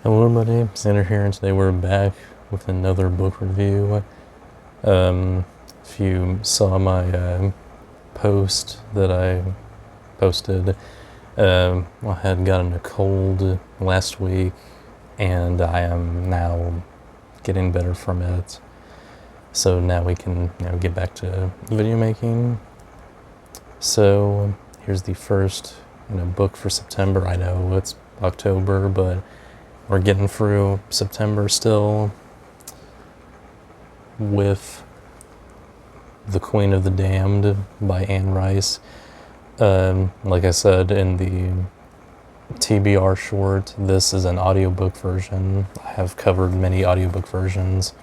Hello everybody, Xander here, and today we're back with another book review. If you saw my post that I posted, I had gotten a cold last week, and I am now getting better from it. So now we can get back to video making. So here's the first book for September. I know it's October, but we're getting through September still with The Queen of the Damned by Anne Rice. Like I said in the TBR short, this is an audiobook version. I have covered many audiobook versions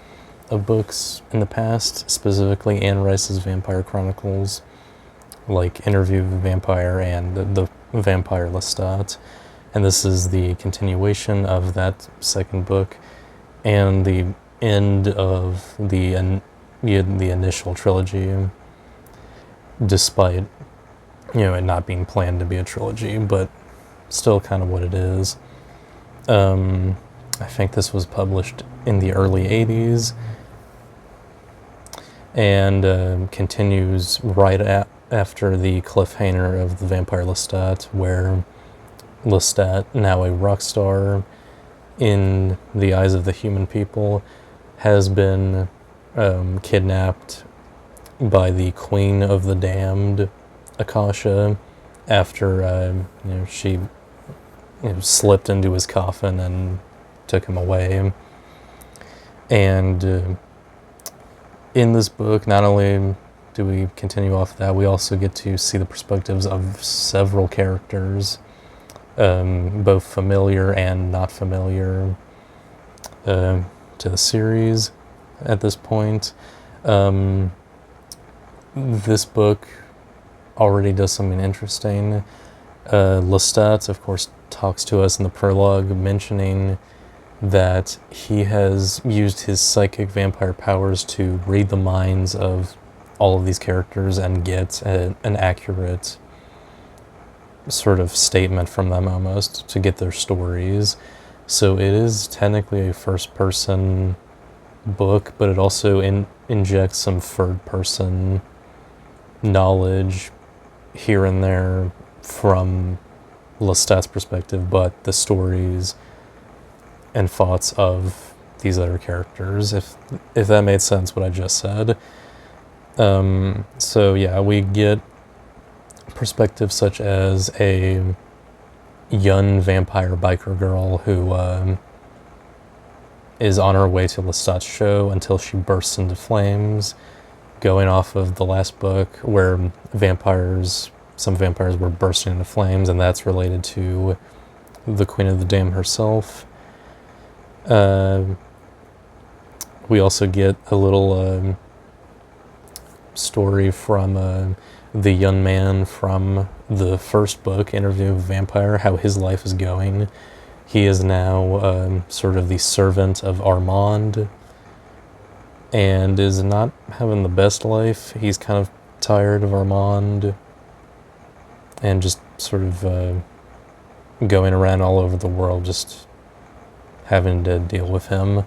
of books in the past, specifically Anne Rice's Vampire Chronicles, like Interview with a Vampire and The Vampire Lestat. And this is the continuation of that second book and the end of the initial trilogy, despite it not being planned to be a trilogy, but still kind of what it is. I think this was published in the early 80s and continues right after the cliffhanger of The Vampire Lestat, where Lestat, now a rock star in the eyes of the human people, has been kidnapped by the Queen of the Damned, Akasha, after she slipped into his coffin and took him away. And in this book, not only do we continue off that, we also get to see the perspectives of several characters, both familiar and not familiar to the series at this point. This book already does something interesting. Lestat, of course, talks to us in the prologue, mentioning that he has used his psychic vampire powers to read the minds of all of these characters and get an accurate sort of statement from them, almost, to get their stories. So it is technically a first-person book, but it also injects some third-person knowledge here and there from Lestat's perspective, but the stories and thoughts of these other characters, if that made sense what I just said. So yeah, we get perspectives such as a young vampire biker girl who is on her way to Lestat's show until she bursts into flames, going off of the last book where some vampires were bursting into flames, and that's related to the Queen of the Damned herself. We also get a little story from the young man from the first book, Interview with a Vampire, how his life is going. He is now sort of the servant of Armand and is not having the best life. He's kind of tired of Armand and just sort of going around all over the world, just having to deal with him.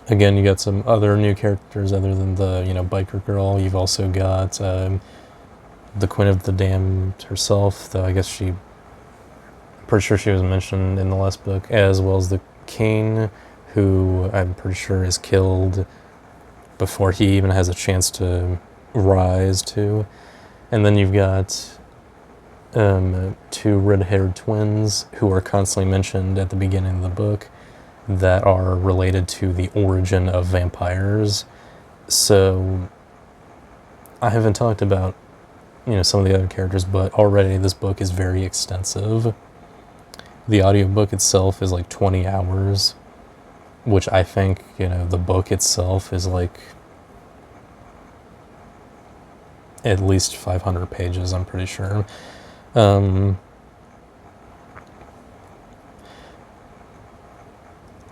Again, you got some other new characters other than the biker girl. You've also got the Queen of the Damned herself, though I guess I'm pretty sure she was mentioned in the last book, as well as the king, who I'm pretty sure is killed before he even has a chance to rise to. And then you've got two red-haired twins who are constantly mentioned at the beginning of the book that are related to the origin of vampires. So I haven't talked about some of the other characters, but already this book is very extensive. The audiobook itself is like 20 hours, which I think the book itself is like at least 500 pages, I'm pretty sure.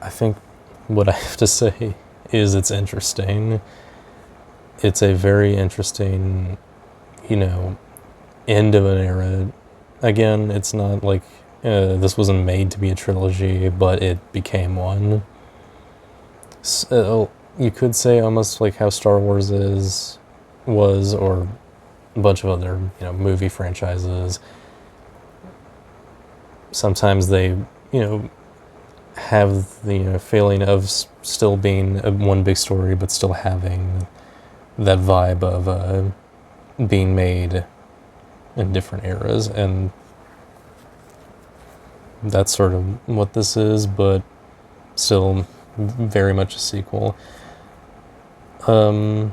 I think what I have to say is it's interesting. It's a very interesting, end of an era. Again, it's not like this wasn't made to be a trilogy, but it became one. So you could say almost like how Star Wars was, or a bunch of other movie franchises. Sometimes they have the feeling of still being one big story, but still having that vibe of being made in different eras, and that's sort of what this is, but still very much a sequel. I'm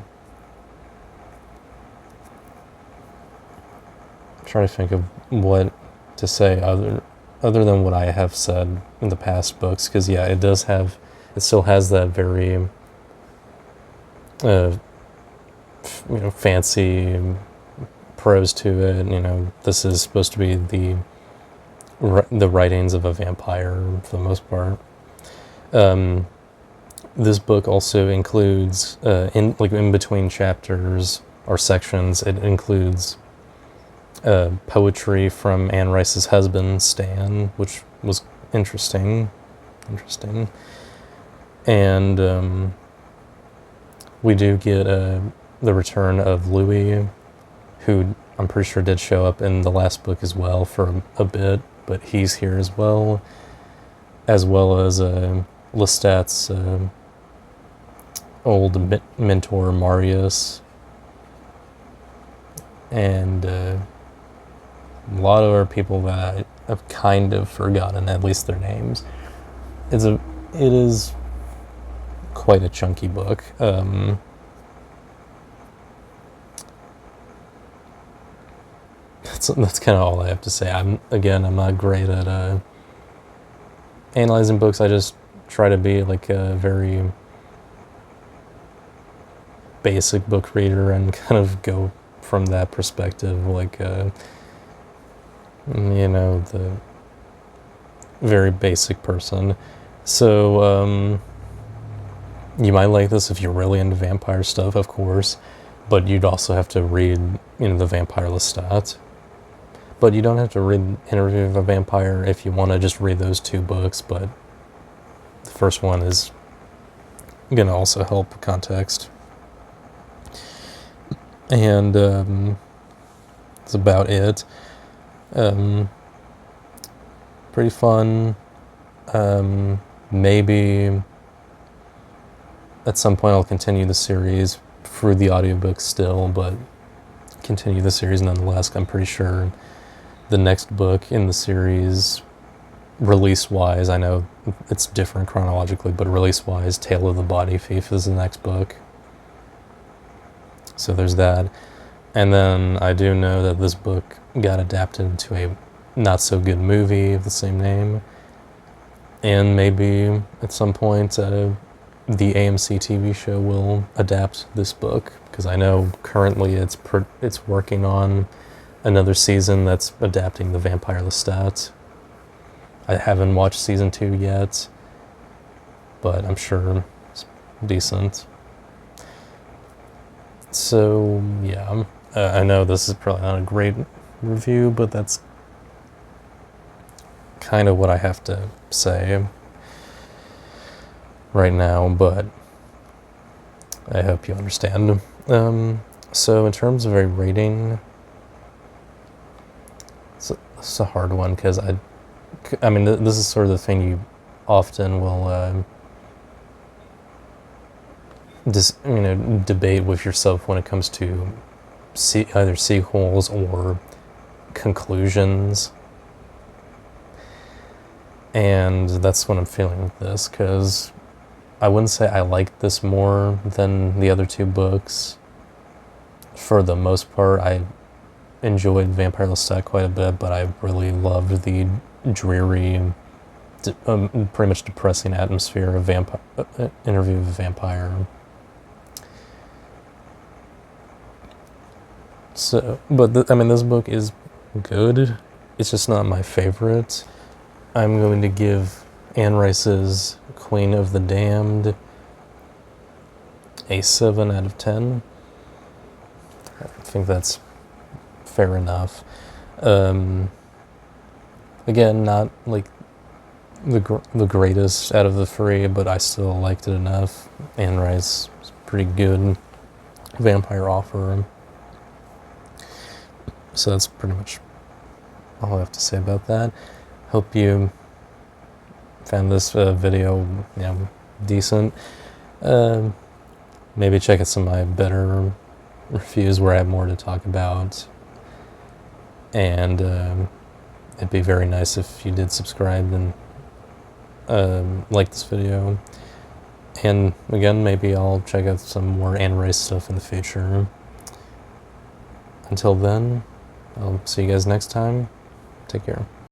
trying to think of what to say other than what I have said in the past books, because it still has that very fancy prose to it. This is supposed to be the writings of a vampire for the most part. This book also includes in between chapters or sections, it includes poetry from Anne Rice's husband Stan, which was interesting, and we do get the return of Louis, who I'm pretty sure did show up in the last book as well for a bit, but he's here as well as Lestat's old mentor Marius, and a lot of other people that I've kind of forgotten, at least their names. It is quite a chunky book. That's kind of all I have to say. I'm not great at analyzing books. I just try to be like a very basic book reader and kind of go from that perspective, like the very basic person. So you might like this if you're really into vampire stuff, of course, but you'd also have to read the Vampire Lestat. But you don't have to read Interview of a Vampire if you want to just read those two books, but the first one is going to also help context. And that's about it. Pretty fun. Maybe at some point I'll continue the series through the audiobook still, but continue the series nonetheless. I'm pretty sure the next book in the series, release-wise, I know it's different chronologically, but release-wise, Tale of the Body Thief is the next book. So there's that. And then I do know that this book got adapted into a not-so-good movie of the same name. And maybe at some point the AMC TV show will adapt this book, because I know currently it's working on another season that's adapting the Vampire Lestat. I haven't watched season 2 yet, but I'm sure it's decent. So yeah, I know this is probably not a great review, but that's kind of what I have to say right now, but I hope you understand. So in terms of a rating, it's a hard one, because I mean, this is sort of the thing you often will debate with yourself when it comes to either sequels or conclusions. And that's what I'm feeling with this, because I wouldn't say I liked this more than the other two books. For the most part, I enjoyed Vampire Lestat quite a bit, but I really loved the dreary, pretty much depressing atmosphere of Interview with a Vampire. So, but this book is good. It's just not my favorite. I'm going to give Anne Rice's Queen of the Damned a 7 out of 10. I think that's fair enough. Again, not like the greatest out of the three, but I still liked it enough. Anne Rice is pretty good vampire author. So that's pretty much all I have to say about that. Hope you found this video, decent. Maybe check out some of my better reviews where I have more to talk about. And it'd be very nice if you did subscribe and like this video. And again, maybe I'll check out some more Anne Rice stuff in the future. Until then, I'll see you guys next time. Take care.